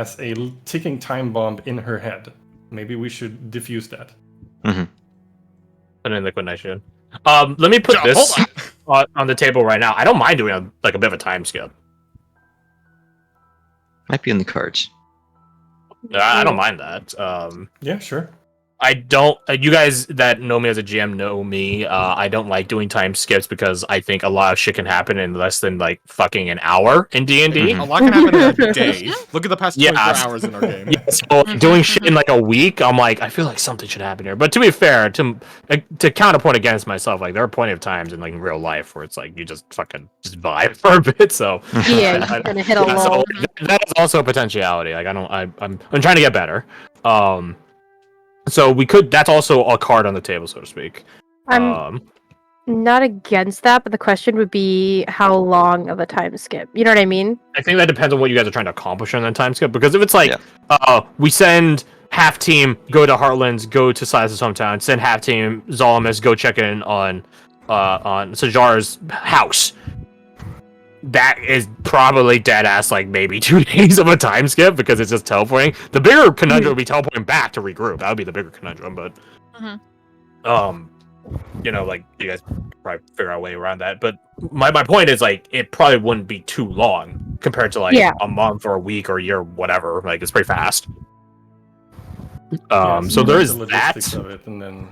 has a ticking time bomb in her head. Maybe we should defuse that. Mm-hmm. Put in liquid nitrogen. Let me put this on the table right now. I don't mind doing a bit of a time skip. Might be in the cards. I don't mind that. Yeah, sure. I don't. You guys that know me as a GM know me. I don't like doing time skips because I think a lot of shit can happen in less than like fucking an hour in D&D. A lot can happen in a day. Look at the past 24 hours in our game. Yeah, so doing shit in like a week, I'm like, I feel like something should happen here. But to be fair, to counterpoint against myself, like there are plenty of times in like real life where it's like you just fucking just vibe for a bit. So Yeah, you're gonna hit a wall. So that is also a potentiality. Like I'm trying to get better. So we could. That's also a card on the table, so to speak. I'm not against that, but the question would be how long of a time skip. You know what I mean? I think that depends on what you guys are trying to accomplish on that time skip. Because if it's like, we send half team go to Heartlands, go to Silas's hometown, send half team Zalamis go check in on Sajar's house. That is probably dead ass like maybe 2 days of a time skip because it's just teleporting. The bigger conundrum would be teleporting back to regroup. That would be the bigger conundrum, but like you guys probably figure out a way around that. But my point is like it probably wouldn't be too long compared to like a month or a week or a year, whatever. Like it's pretty fast. So there is that. Of it, and then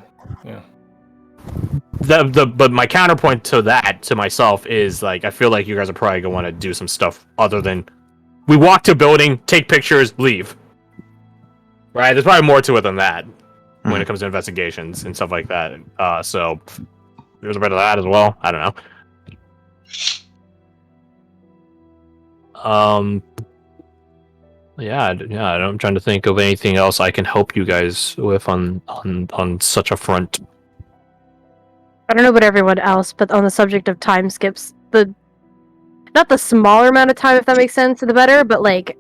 But my counterpoint to that to myself is like I feel like you guys are probably gonna want to do some stuff other than we walk to a building, take pictures, leave. Right? There's probably more to it than that when it comes to investigations and stuff like that. So there's a bit of that as well. I don't know. I'm trying to think of anything else I can help you guys with on such a front. I don't know about everyone else, but on the subject of time skips, not the smaller amount of time, if that makes sense, the better, but like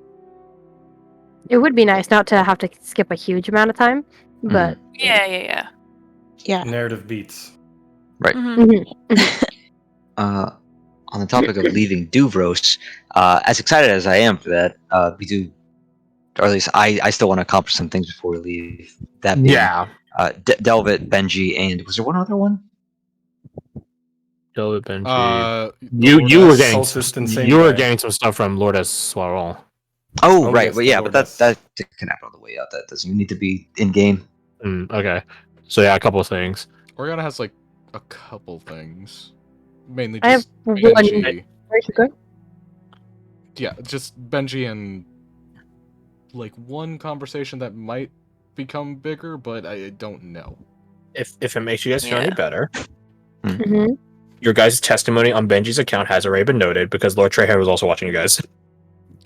it would be nice not to have to skip a huge amount of time. But Yeah. narrative beats. Right. On the topic of leaving Duvros, as excited as I am for that, we do, or at least I still want to accomplish some things before we leave. That being, Delvet, Benji, and was there one other one? Delvet, Benji. You were getting some stuff from Lord Swarol. Oh, right. Well, yeah, but that can happen on the way out. That doesn't need to be in game. Okay. So yeah, a couple of things. Oriana has like a couple things. Mainly I have just one. Benji. Good. Yeah, just Benji and like one conversation that might become bigger, but I don't know. If it makes you guys feel any better, your guys' testimony on Benji's account has already been noted because Lord Trehead was also watching you guys.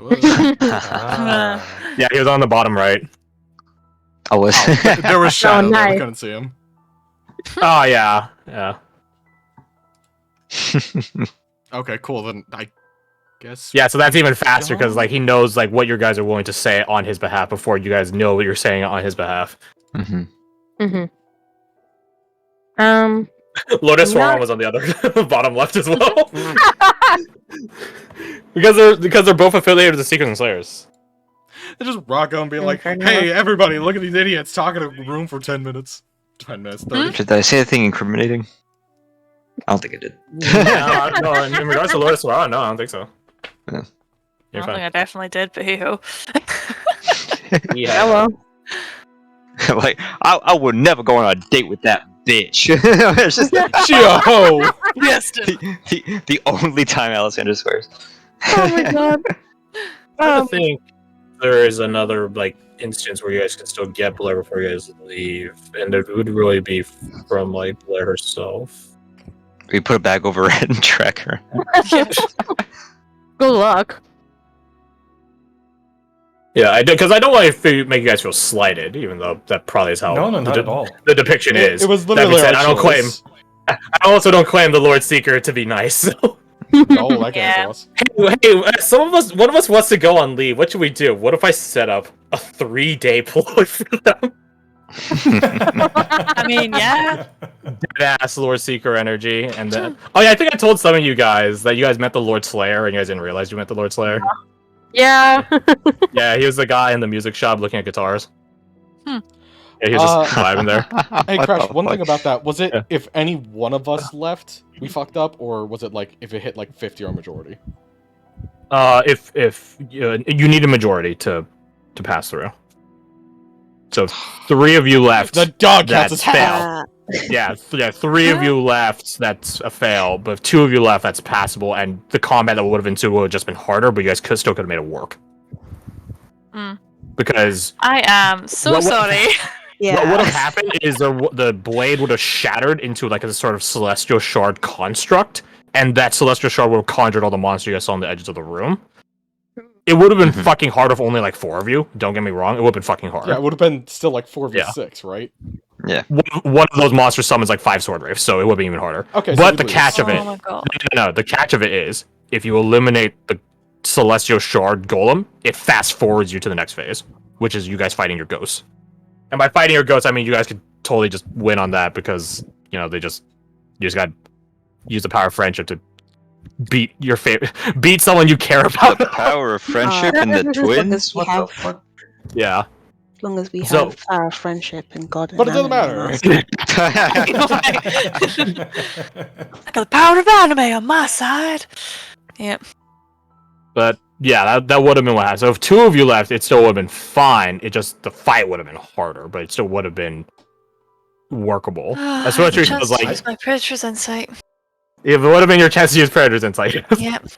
Yeah, he was on the bottom right. I was. There was shadow. Nice. We couldn't see him. Oh yeah. Okay, cool. Then I guess. Yeah, so that's even faster because like he knows like what you guys are willing to say on his behalf before you guys know what you're saying on his behalf. Lotus Swarm was on the other bottom left as well. because they're both affiliated with the Seekers and Slayers. They just rock out and be like, "Hey, everybody, look at these idiots talking in a room for 10 minutes." 10 minutes, 30. Did I say anything incriminating? I don't think I did. No, in regards to Lotus Swarm, no, I don't think so. I don't think I definitely did, but hey-ho. Yeah, well. Like, I would never go on a date with that bitch. It's just Yes, the only time Alexander swears. Oh my god. I think there is another like instance where you guys can still get Blair before you guys leave, and it would really be from like Blair herself. We put a bag over her head and track her. Good luck. Yeah, I do, because I don't want to make you guys feel slighted, even though that probably is how not at all. The depiction is. It was literally said, I also don't claim the Lord Seeker to be nice. So. Oh, that guy's boss. Hey, one of us wants to go on leave. What should we do? What if I set up a 3-day ploy for them? I mean, yeah. Dead-ass Lord Seeker energy, and then I think I told some of you guys that you guys met the Lord Slayer, and you guys didn't realize you met the Lord Slayer. Yeah. Yeah, he was the guy in the music shop looking at guitars. Hmm. Yeah, he was just vibing there. Hey, What Crash, the one thing fuck? about that, was it Yeah. if any one of us left, we fucked up, or was it like if it hit like 50 or majority? If you need a majority to pass through. So 3 of you left. The dog counts That's as half. Yeah, 3 of you left. That's a fail. But if 2 of you left, that's passable. And the combat that would have ensued would have just been harder. But you guys still could have made it work. Mm. Because I am so What- sorry. what would have happened is the blade would have shattered into like a sort of celestial shard construct, and that celestial shard would have conjured all the monsters you guys saw on the edges of the room. It would have been Mhm. fucking hard if only like 4 of you. Don't get me wrong. It would have been fucking hard. Yeah, it would have been still like 4v6, Yeah. right? One of those monsters summons like 5 sword wraiths, so it would be even harder. Okay, so But we'd the lose. catch of it, Oh my god. no, the catch of it is if you eliminate the celestial shard golem, it fast forwards you to the next phase, which is you guys fighting your ghosts. And by fighting your ghosts, I mean you guys could totally just win on that because you just got to use the power of friendship to beat your beat someone you care about. The power of friendship and the As long twins. as we What have, the fuck? Yeah. as long as we So- have our friendship and God. But it and doesn't matter. anime, I got the power of anime on my side. Yep. But yeah, that would have been what happened. So if 2 of you left, it still would have been fine. It just the fight would have been harder, but it still would have been workable. Especially Chance because to like use my Predator's insight. if it would have been your chance to use Predator's Insight. Yep.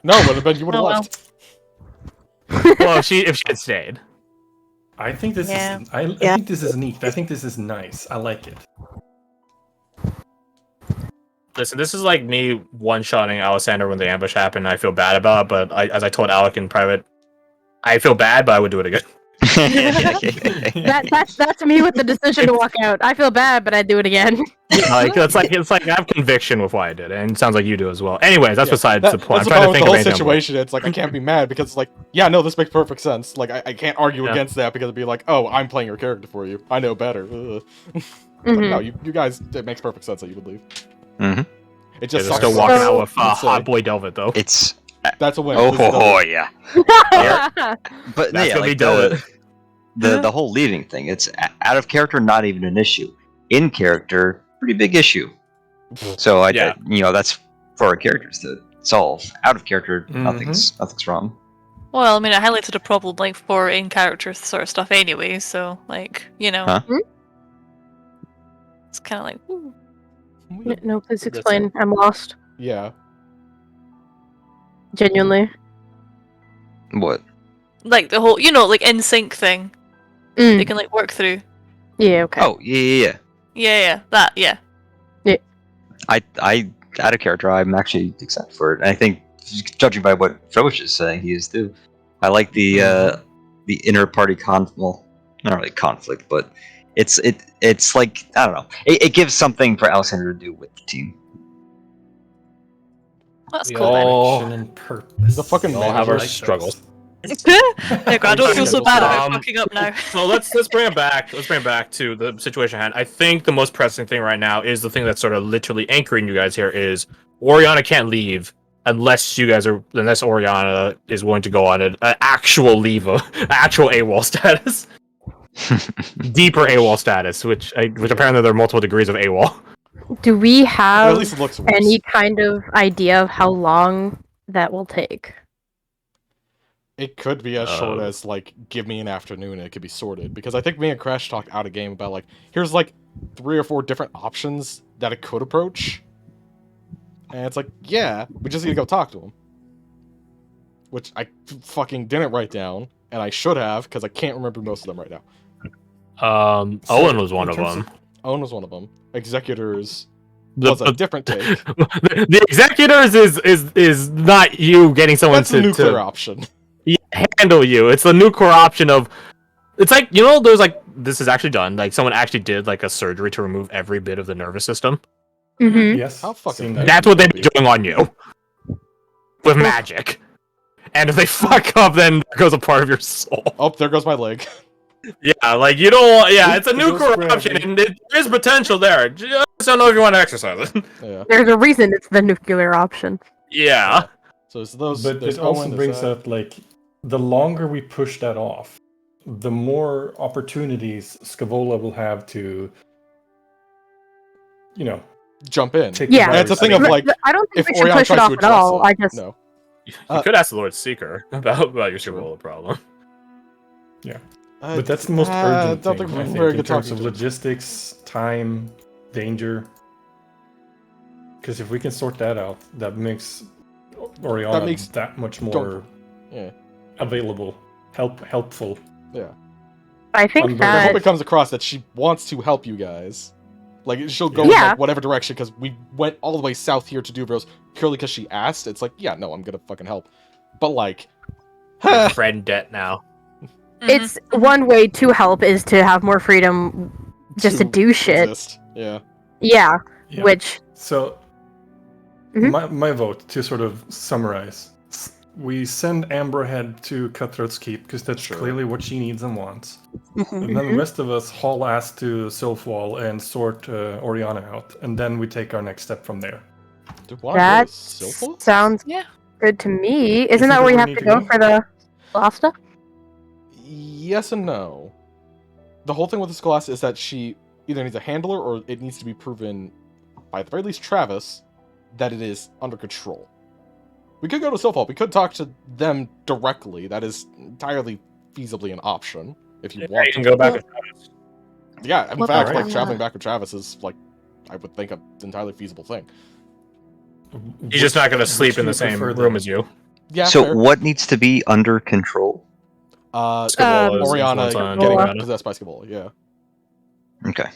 No, it would have been you would have Oh, well. left. Well, if she had stayed. I think this Yeah. is. I Yeah. think this is neat. I think this is nice. I like it. Listen, this is like me one-shotting Alessander when the ambush happened. I feel bad about it, but as I told Alec in private, I feel bad, but I would do it again. That's me with the decision to walk out. I feel bad, but I'd do it again. It's like I have conviction with why I did it, and it sounds like you do as well. Anyways, that's Yeah, besides that- the point. I'm That's the trying to problem with think the of whole anything. situation. It's like I can't be mad because it's like, yeah, no, this makes perfect sense. Like I can't argue Yeah. against that because it'd be like, oh, I'm playing your character for you. I know better. Ugh. Like, Mhm. no, you guys, it makes perfect sense that you would leave. Mhm. It They're just sucks. still walking So- out with hot boy Delvet though. It's That's a win. oh Please don't. ho, ho, yeah. But That's yeah, gonna be like Delvet. the whole leaving thing. It's out of character, not even an issue. In character, pretty big issue. So Yeah. that's for our characters to solve. Out of character, Mhm. nothing's wrong. Well, I mean, I highlighted a problem like for in-character sort of stuff anyway, so like, Huh? it's kind of like, ooh. No, please That's explain. I'm lost. Yeah. Genuinely. What? Like the whole, like in sync thing. Mm. They can like work through. Yeah, okay. Oh yeah. Yeah, that, yeah. I out of character. I'm actually excited for it. And I think, judging by what Frosh is saying, he is too. I like the inner party well, not really conflict, but it's like I don't know. It gives something for Alexander to do with the team. That's We cool all- then. Direction and purpose. The fucking We all have manager our like struggles. those. There you go, I don't feel so bad about Um, fucking up now. So let's bring it back. Let's bring it back to the situation at hand. I think the most pressing thing right now is the thing that's sort of literally anchoring you guys here is Oriana can't leave unless Oriana is willing to go on an actual leave, actual AWOL status, deeper AWOL status, which apparently there are multiple degrees of AWOL. Do we Or have at least it looks worse. any kind of idea of how long that will take? It could be as short Uh, as like, give me an afternoon and it could be sorted. Because I think me and Crash talked out a game about like, here's like 3 or 4 different options that it could approach. And it's like, yeah, we just need to go talk to him. Which I fucking didn't write down, and I should have, because I can't remember most of them right now. So, Owen was one in of terms them. Owen was one of them. Executors The, was a different take. the executors is not you getting someone That's the nuclear to option. handle you. It's the nuclear option of. It's like there's like this is actually done. Like someone actually did like a surgery to remove every bit of the nervous system. Mm-hmm. Yes. How fucking seen bad. that. That's what they'd be doing on you with magic. And if they fuck up, then there goes a part of your soul. Oh, there goes my leg. Yeah, like you don't. Yeah, it's a It goes nuclear gravity. option, and there is potential there. Just don't know if you want to exercise it. Yeah. There's a reason it's the nuclear option. Yeah. So it's those. But there's it also Owen, there's brings that. up like the longer we push that off, the more opportunities Scavola will have to, Jump in. take Yeah. the And it's a thing of virus. like, I don't think if we should Oriana push it tries to off at address all. it, I just no. You could ask the Lord Seeker about your True. Scabola problem. But that's the most urgent don't thing, think I we're think, very in good terms talking of to him. logistics, time, danger. Because if we can sort that out, that makes Oriana That makes that much more Yeah. available, helpful. Yeah. I think Unburned. I hope that it comes across that she wants to help you guys. Like, she'll go Yeah. in like, whatever direction, because we went all the way south here to Dubros purely because she asked. It's like, yeah, no, I'm gonna fucking help. But, like... Your friend debt now. it's one way to help is to have more freedom just to do shit. Exist. Yeah. Yeah, Yeah. which So, Mhm. my vote, to sort of summarize, we send Amber ahead to Cutthroat's Keep, because that's Sure. clearly what she needs and wants. Mhm. And then the rest of us haul ass to Sylphwall and sort Oriana out, and then we take our next step from there. Do you want to go that to Silpha? sounds Yeah. good to me. Isn't Isn't that that where you where have we to need to go go? for the Lasta? Yes and no. The whole thing with the Scholastic is that she either needs a handler or it needs to be proven, by the very least Travis, that it is under control. We could go to Silphal. We could talk to them directly. That is entirely feasibly an option if you Yeah, want you can to. go back. Well- Yeah, in What fact, about, like traveling back with Travis is like, I would think, an entirely feasible thing. He's just not going to sleep in the same room as you. Yeah. So fair. what needs to be under control? Scavola's Oriana influence on getting Oriana. possessed by Scabola. Yeah, Okay.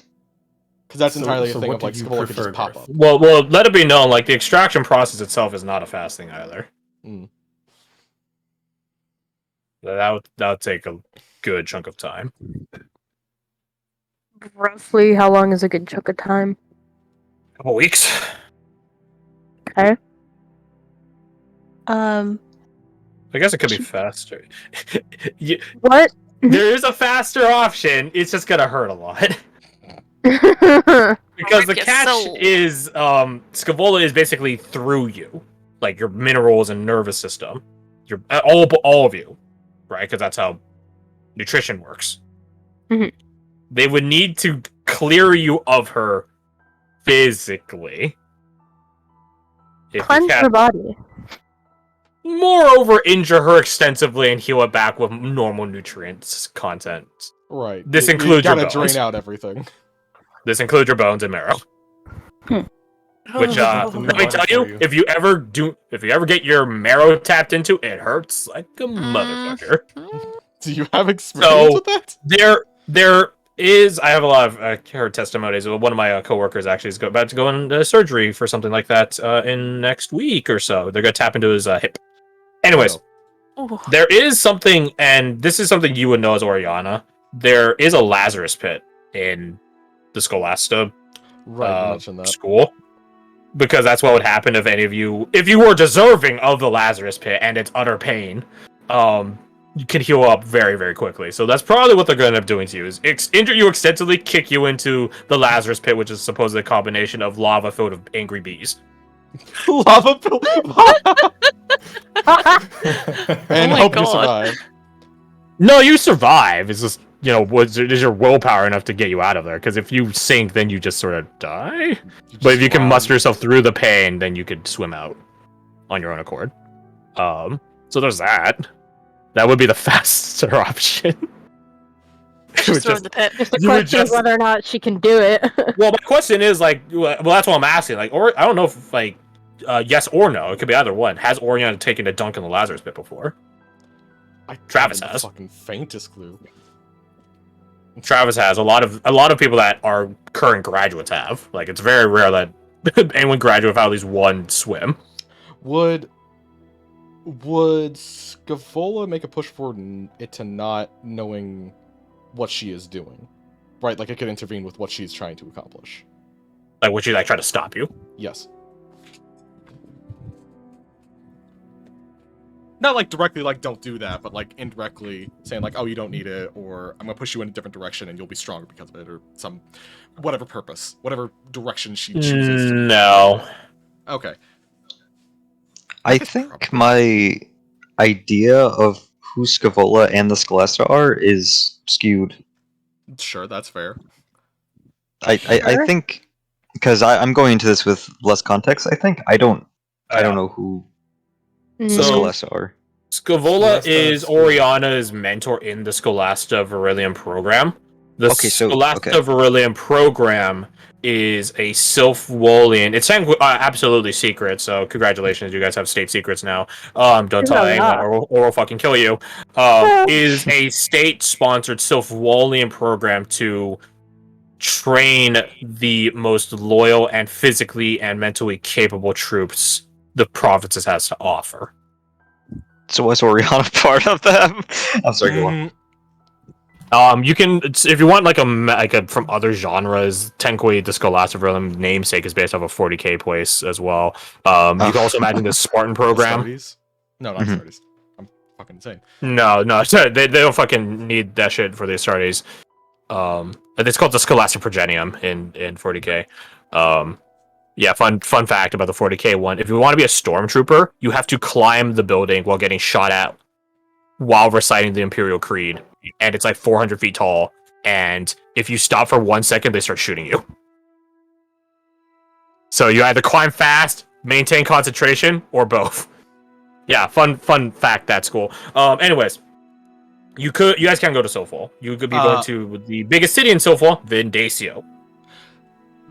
because that's So- entirely so a thing what of like did you Scabola could prefer, just pop Garth? up. Well, let it be known, like the extraction process itself is not a fast thing either. Mm. That would take a good chunk of time. Roughly, how long is a good chunk of time? Couple weeks. Okay. I guess it could be faster. What? There is a faster option. It's just gonna hurt a lot. Because the Rip your catch soul. is Scavola is basically through you, like your minerals and nervous system, your all of you, right? Because that's how nutrition works. Mhm. They would need to clear you of her physically. If the Cleanse cat- her body. Moreover, injure her extensively and heal it back with normal nutrients content. Right. This You includes your gotta bones. drain out everything. This includes your bones and marrow. Which, Oh. let me tell you, if you ever get your marrow tapped into, it hurts like a motherfucker. Do you have experience So- with that? There is. I have a lot of heard testimonies. One of my coworkers actually is about to go into surgery for something like that in next week or so. They're gonna tap into his hip. Anyways, Ooh. there is something, and this is something you would know as Oriana. There is a Lazarus pit in the Scholasta Right, you mentioned that. school, because that's what would happen if any of you, if you were deserving of the Lazarus pit and its utter pain, you can heal up very, very quickly. So that's probably what they're going to end up doing to you, is injure you extensively, kick you into the Lazarus pit, which is supposedly a combination of lava filled with angry bees. Lava pill. And Oh my hope you God. survive. No, you survive. It's just, is your willpower enough to get you out of there? Because if you sink, then you just sort of die. But if you can muster yourself through the pain, then you could swim out on your own accord. So there's that. That would be the faster option. Just throw in the pit. Just the You would question is just- whether or not she can do it. Well, my question is well, that's what I'm asking. Or I don't know if yes or no. It could be either one. Has Oriana taken a dunk in the Lazarus pit before? Travis haven't has. the fucking faintest clue. Travis has. A lot of people that are current graduates have. Like, it's very rare that anyone graduate without at least one swim. Would Scavola make a push for it to not knowing what she is doing? Right, like it could intervene with what she's trying to accomplish. Like, would she try to stop you? Yes. Not like directly, like don't do that, but like indirectly saying like, oh, you don't need it, or I'm gonna push you in a different direction and you'll be stronger because of it, or some whatever purpose, whatever direction she chooses. No. Okay. I think my idea of who Scavola and the Scholastra are is skewed. Sure, that's fair. I Sure. think because I'm going into this with less context. I think I don't know who the So- Scholastra are. Scavola Scholastica is is- Oriana's mentor in the Scholasta Verillium program. The Okay, so- Scholasta okay. Verillium program is a Silf-Wolian. It's absolutely secret, so congratulations, you guys have state secrets now. Don't tell anyone or we'll fucking kill you. Is a state-sponsored Silf-Wolian program to train the most loyal and physically and mentally capable troops the provinces has to offer. So was Oriana part of them? I'm sorry. Go on. You can, if you want like a from other genres, Tenkway the Scholastic Realm namesake is based off a 40k place as well. You can also imagine the Spartan program. Astartes? No, not Mhm. Astartes. I'm fucking insane. No, they don't fucking need that shit for the Astartes. It's called the Scholastic Progenium in 40k. Yeah, fun fact about the 40k one. If you want to be a stormtrooper, you have to climb the building while getting shot at while reciting the Imperial Creed. And it's like 400 feet tall. And if you stop for 1 second, they start shooting you. So you either climb fast, maintain concentration, or both. Yeah, fun fact. That's cool. Anyways, you guys can go to Sofol. You could be going to the biggest city in Sofol, Vindacio.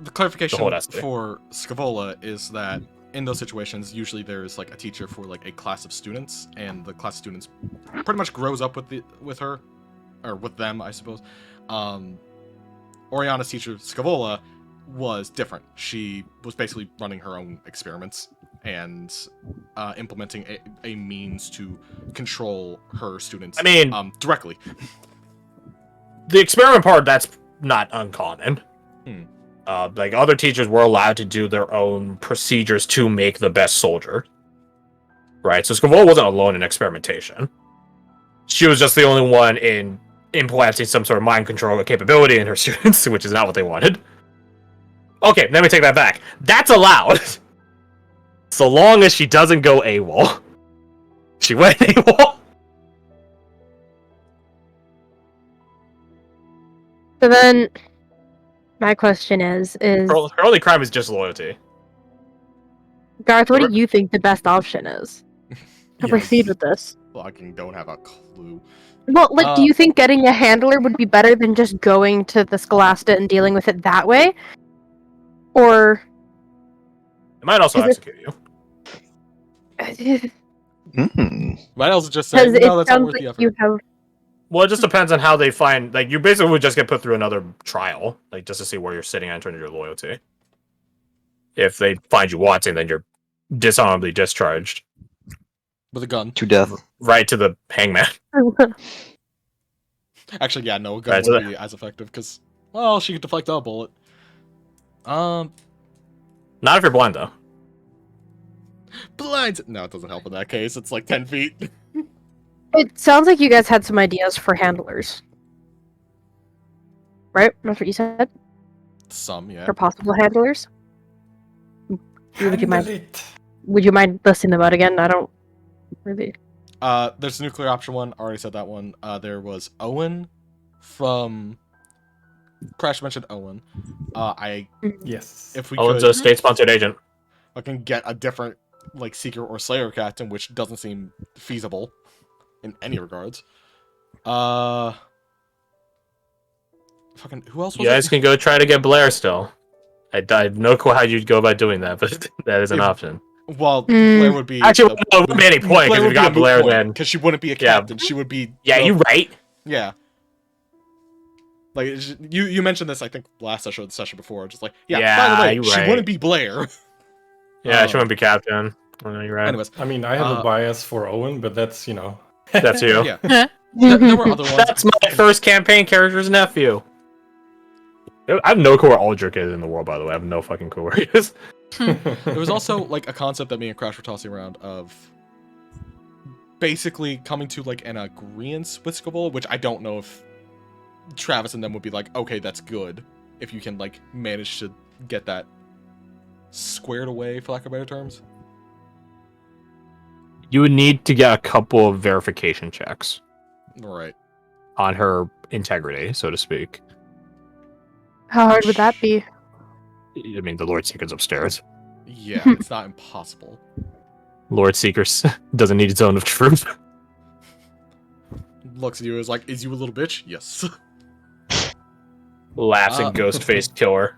The clarification The whole aspect. for Scavola is that in those situations, usually there's like a teacher for like a class of students, and the class of students pretty much grows up with her, or with them, I suppose. Oriana's teacher, Scavola, was different. She was basically running her own experiments and implementing a means to control her students. I mean, directly. The experiment part, that's not uncommon. Hmm. Like other teachers were allowed to do their own procedures to make the best soldier. Right? So Scavola wasn't alone in experimentation. She was just the only one in implanting some sort of mind control capability in her students, which is not what they wanted. Okay, let me take that back. That's allowed. So long as she doesn't go AWOL. She went AWOL. So then, my question is Her only crime is just loyalty. Garth, what do you think the best option is to proceed with this? Fucking don't have a clue. Well, like, do you think getting a handler would be better than just going to the Scholastica and dealing with it that way? Or... It might also execute you. Might also just say, Because no, it that's not sounds worth the like effort. you have... Well, it just depends on how they find. Like, you basically would just get put through another trial, like just to see where you're sitting at in terms of your loyalty. If they find you wanting, then you're dishonorably discharged. With a gun. To death. Right to the hangman. Actually, yeah, no, a gun Right, so wouldn't be as effective, because, well, she could deflect a bullet. Not if you're blind, though. Blind! No, it doesn't help in that case. It's like 10 feet. It sounds like you guys had some ideas for handlers. Right? That's what you said? Some, yeah. For possible handlers? Would you Handle mind? it. Would you mind listing them out again? I don't really... There's a nuclear option one. I already said that one. There was Owen from... Crash mentioned Owen. Yes. If we Owen's could... a state-sponsored agent. I can get a different, like, Seeker or Slayer captain, which doesn't seem feasible in any regards. Fucking, who else was You guys it? can go try to get Blair still. I have no clue how you'd go about doing that, but that is an option. Well, Blair would be... Actually, no, it wouldn't be any point, because if you got Blair, then... Because she wouldn't be a Yeah. captain. She would be... Yeah, you're right. Yeah. Like, you mentioned this, I think, last session or the session before. Just like, by the way, you're she right. wouldn't be Blair. Yeah, she wouldn't be captain. Oh, no, you're right. Anyways, I mean, I have a bias for Owen, but that's, That's you. yeah. There were other ones. That's my first campaign character's nephew. I have no clue where Aldrich is in the world, by the way. I have no fucking clue where he is. There was also, like, a concept that me and Crash were tossing around of basically coming to, like, an agreement with Scabola, which I don't know if Travis and them would be like, okay, that's good, if you can, like, manage to get that squared away, for lack of better terms. You would need to get a couple of verification checks Right. on her integrity, so to speak. How hard would that be? I mean, the Lord Seeker's upstairs. Yeah, it's not impossible. Lord Seeker doesn't need zone of truth. Looks at you as like, is you a little bitch? Yes. Laughs and ghost faced killer.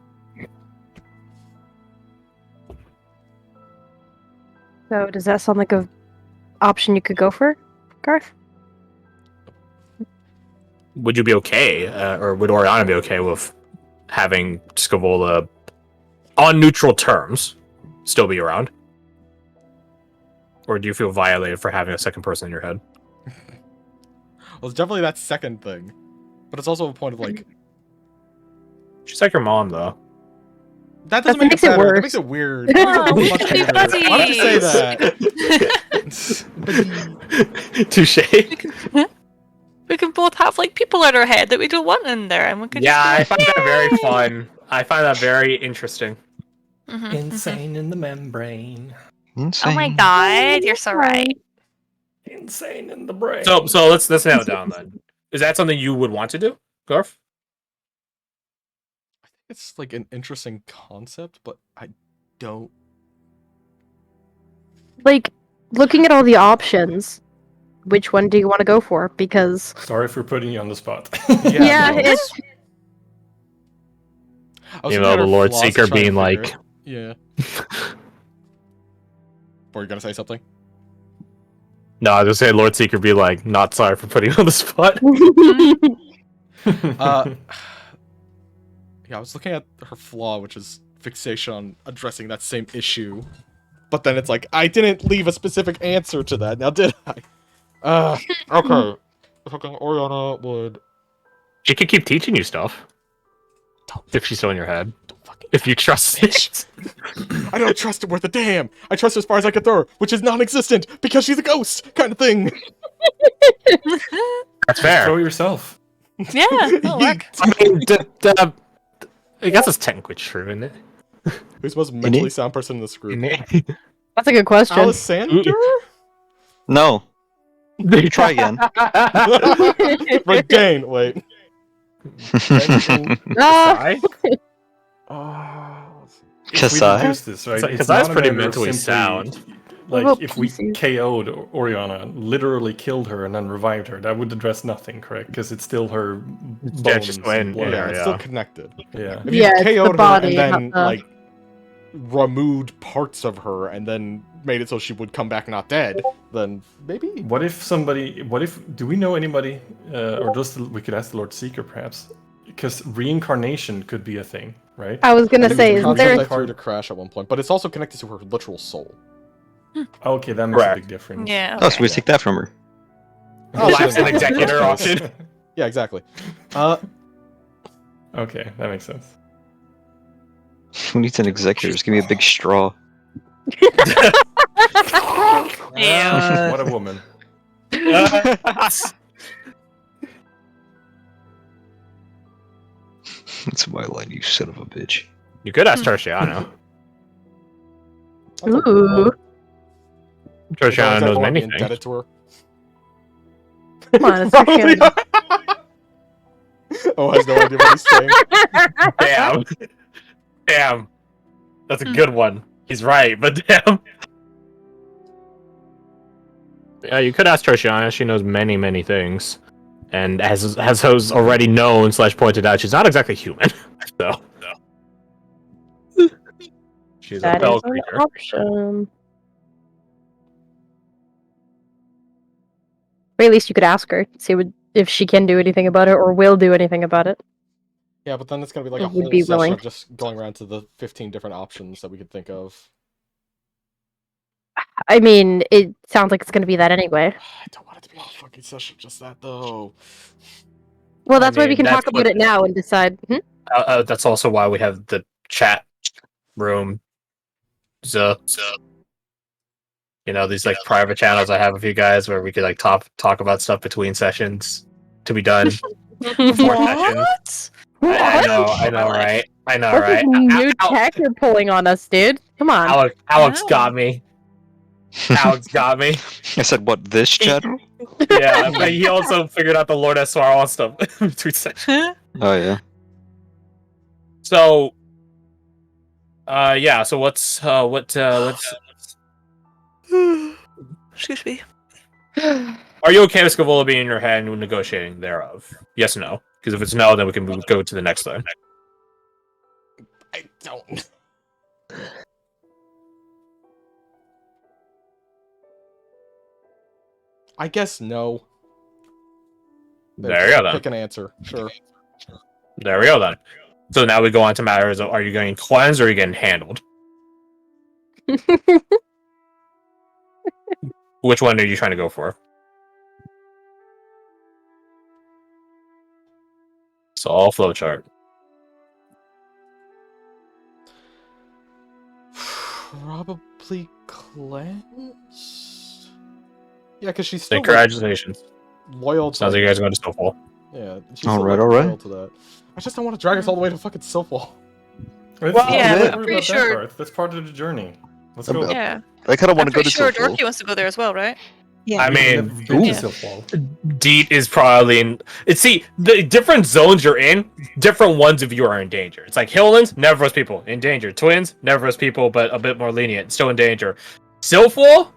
So does that sound like a option you could go for, Garth? Would you be okay, or would Oriana be okay with having Scavola on neutral terms still be around? Or do you feel violated for having a second person in your head? Well, it's definitely that second thing. But it's also a point of like... She's like your mom, though. That doesn't That make makes it it better. That worse. makes it weird. That makes it much weirder. Why would you say that? Touche. We can both have like people in our head that we don't want in there, and we can. Yeah, I just find that very fun. I find that very interesting. Insane in the membrane. Insane. Oh my god, you're so right. Insane in the brain. So let's nail it down then. Is that something you would want to do, Garth? It's like an interesting concept, but I don't... Like, looking at all the options, which one do you want to go for? Because Sorry for putting you on the spot. yeah, no. it's I was You looking know, at the her Lord flaws to Seeker try and being figure like, it. Yeah. Were you gonna say something? no, I was gonna say Lord Seeker be like, not sorry for putting you on the spot. Yeah, I was looking at her flaw, which is fixation on addressing that same issue. But then it's like, I didn't leave a specific answer to that, now did I? Okay. Fucking Oriana would... She could keep teaching you stuff. If she's still in your head. Don't fucking... If you trust it. I don't trust her worth a damn! I trust her as far as I can throw her, which is non-existent, because she's a ghost, kind of thing! That's fair. Throw yourself. Yeah, that'll work. I mean, I guess it's technically true, isn't it? Who's the most mentally sound person in this group? that's a good question. Alessander? No. You try again. Regain, wait. Ah! If we Kasai? deduce this, right? Because it's that's not a pretty matter of mentally simply, sound. Like, Well, if we PC. KO'd Oriana, literally killed her and then revived her, that would address nothing, correct? Because it's still her bones. Yeah, just went- and blood. Yeah, it's still Yeah. connected. Yeah. If you Yeah, it's the KO'd her body, and then, not the- like, removed parts of her and then made it so she would come back not dead, then maybe... What if somebody? What if? Do we know anybody? Or just we could ask the Lord Seeker, perhaps, because reincarnation could be a thing, right? I was I gonna think say, it's a is there? concept I threw to Crash at one point, but it's also connected to her literal soul. Okay, that makes a Correct. big difference. Yeah. Oh, so we take that from her. Oh, Last an executor option. Yeah, exactly. Okay, that makes sense. Who needs an executor? Just give me a big straw. Yeah. What a woman. That's my line, you son of a bitch. You could ask Tertiano. Ooh, Tertiano knows many Indebted things. to her. come on, it's Probably. Christian. Oh, has no idea what he's saying. Damn. Damn. That's a good one. He's right, but damn. Yeah, you could ask Tertiana. She knows many, many things. And as has already known / pointed out, she's not exactly human. So. She's That a bell is an creature. option. Or at least you could ask her, see if she can do anything about it or will do anything about it. Yeah, but then it's gonna be like a If you'd whole be session willing. of just going around to the 15 different options that we could think of. I mean, it sounds like it's going to be that anyway. I don't want it to be a whole fucking session of just that, though. Well, that's why we mean, can that's talk about what- it now and decide. That's also why we have the chat room. So, you know, these like private channels I have with you guys where we could like talk about stuff between sessions to be done before sessions. What? I know, right? I know, What's right? this new tech you're pulling on us, dude? Come on. Alex No. got me. Alex got me. I said, what, this general? Yeah, but he also figured out the Lord Eswar stuff between sections. Oh, yeah. So, yeah. So what's Excuse me. Are you okay with Scavola being in your head and negotiating thereof? Yes or no? Because if it's no, then we can go to the next thing. I don't. I guess no. There you go then. Pick an answer. Sure. There we go then. So now we go on to matters of, are you getting cleansed or are you getting handled? Which one are you trying to go for? So all flowchart. Probably cleanse. Yeah, because she's still Congratulations. loyal. Sounds like you guys are going to Snowfall. Yeah, she's All still right, loyal to that. I just don't want to drag us all the way to fucking Silfall. Well, yeah, don't I'm worry pretty about that sure- part. That's part of the journey. Let's go. Yeah. I kind of want I'm to go pretty to sure Silfall. Dorky wants to go there as well, right? Yeah. I mean, We've been to Yeah. Silfall. Deet is probably in. See, the different zones you're in, different ones of you are in danger. It's like Hilllands, Nevros people in danger. Twins, Nevros people, but a bit more lenient, still in danger. Silfall,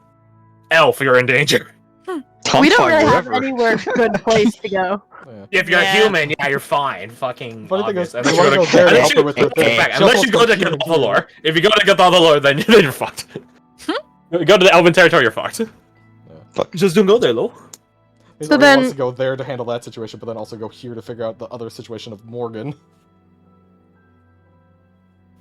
Elf, you're in danger. I'm we don't fine really have wherever. anywhere good place to go. Yeah. If you're Yeah. human, yeah, you're fine. Fucking Funny thing obvious. is, Unless you you want go to go there to unless help you- her with her in thing. fact, She unless you almost go to goes Gathalor. If you go to Gathalor, then you're fucked. Go to the Elven territory, you're fucked. Fuck. Just don't go there, though. Maybe So Ori then- wants to go there to handle that situation, but then also go here to figure out the other situation of Morgan.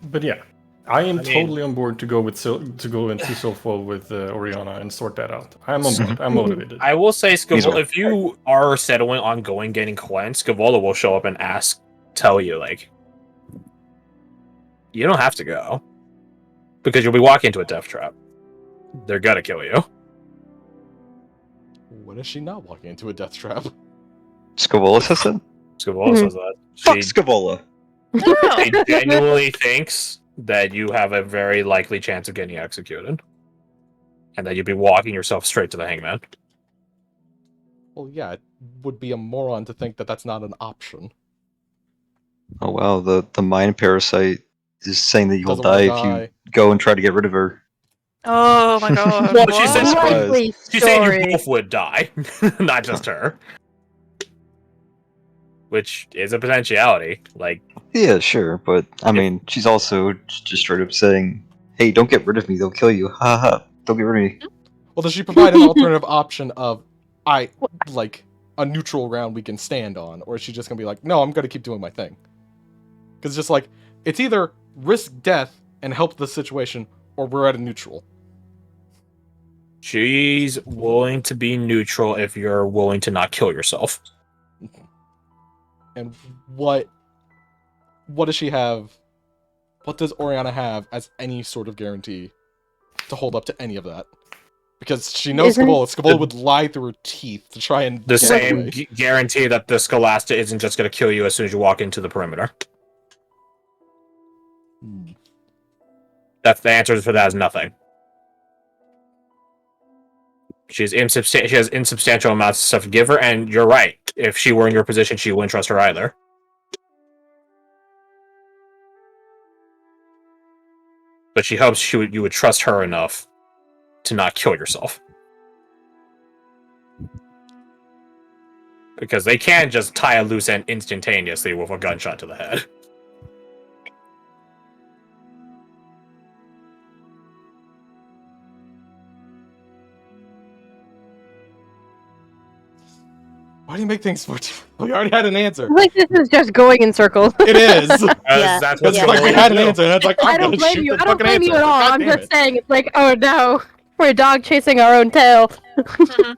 But yeah, I am I mean- totally on board to go with to go into Silfall with Oriana and sort that out. I'm on board. I'm motivated. I will say, He's Scavola, right. if you are settling on going getting cleansed, Scavola will show up and tell you, like, you don't have to go. Because you'll be walking into a death trap. They're gonna kill you. When is she not walking into a death trap? Scavola says that? Scavola says that. Fuck She, Scavola. she genuinely thinks that you have a very likely chance of getting executed. And that you'll be walking yourself straight to the hangman. Well, yeah, it would be a moron to think that that's not an option. Oh wow, the mind parasite is saying that you'll Doesn't wanna die if you go and try to get rid of her. Oh my god. Well, she said what? surprise. Likely She's saying you story. both would die, not just her. Which is a potentiality. Like, Yeah, sure, but I mean, she's also just straight up saying, "Hey, don't get rid of me; they'll kill you." Ha ha! Don't get rid of me. Well, does she provide an alternative option of, like, a neutral ground we can stand on? Or is she just going to be like, no, I'm going to keep doing my thing? Because just like, it's either risk death and help the situation, or we're at a neutral. she's willing to be neutral if you're willing to not kill yourself. And what does she have? What does Oriana have as any sort of guarantee to hold up to any of that? Because she knows Isn't- Scabola. Scabola would lie through her teeth to try and The get same away. guarantee that the Scholastic isn't just going to kill you as soon as you walk into the perimeter. That's the answer for that is nothing. She has insubstantial amounts of stuff to give her, and you're right. If she were in your position, she wouldn't trust her either. But she hopes you would trust her enough to not kill yourself. Because they can't just tie a loose end instantaneously with a gunshot to the head. Why do you make things more? We already had an answer. Like this is just going in circles. It is. Yeah. That's what It's Yeah. like we had an answer, and it's like I I'm don't gonna blame shoot you. the I don't fucking blame you answer. at all. God I'm damn just it. saying it's like, oh no, we're a dog chasing our own tail. Mhm.